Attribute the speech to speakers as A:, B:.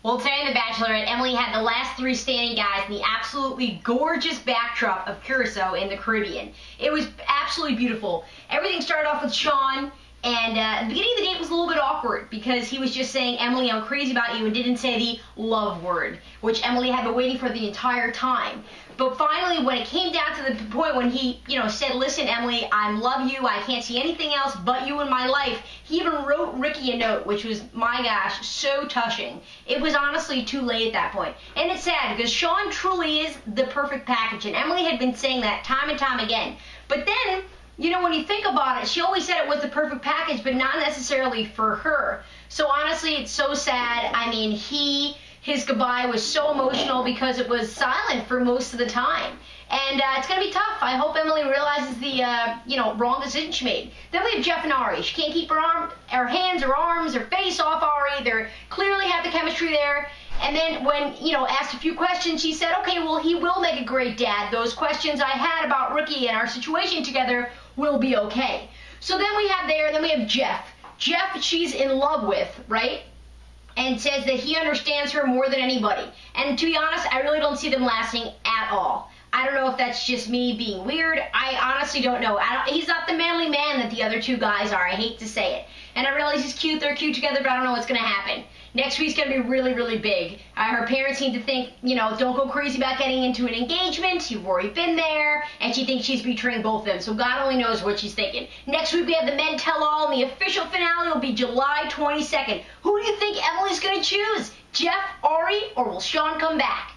A: Well, today on The Bachelorette, Emily had the last three standing guys in the absolutely gorgeous backdrop of Curacao in the Caribbean. It was absolutely beautiful. Everything started off with Sean, and the beginning of the date was a little bit awkward because he was just saying, Emily, I'm crazy about you, and didn't say the love word, which Emily had been waiting for the entire time. But finally, when it came down to the point when he, said, listen, Emily, I love you, I can't see anything else but you in my life, he even wrote Ricky a note, which was, my gosh, so touching. It was honestly too late at that point. And it's sad, because Sean truly is the perfect package, and Emily had been saying that time and time again. But then, when you think about it, she always said it was the perfect package, but not necessarily for her. So honestly, it's so sad. I mean, his goodbye was so emotional because it was silent for most of the time. And it's going to be tough. I hope Emily realizes the, wrong decision she made. Then we have Jeff and Ari. She can't keep her hands, her arms, her face off Ari. They clearly have the chemistry there. And then when, asked a few questions, she said, okay, well, he will make a great dad. Those questions I had about Ricky and our situation together will be okay. So then we have Jeff. Jeff, she's in love with, right? And says that he understands her more than anybody. And to be honest, I really don't see them lasting at all. I don't know if that's just me being weird. I honestly don't know. He's not the manly man that the other two guys are. I hate to say it. And I realize he's cute, they're cute together, but I don't know what's going to happen. Next week's going to be really, really big. Her parents seem to think, don't go crazy about getting into an engagement. You've already been there. And she thinks she's betraying both of them. So God only knows what she's thinking. Next week we have the Men Tell All, and the official finale will be July 22nd. Who do you think Emily's going to choose? Jeff, Ari, or will Sean come back?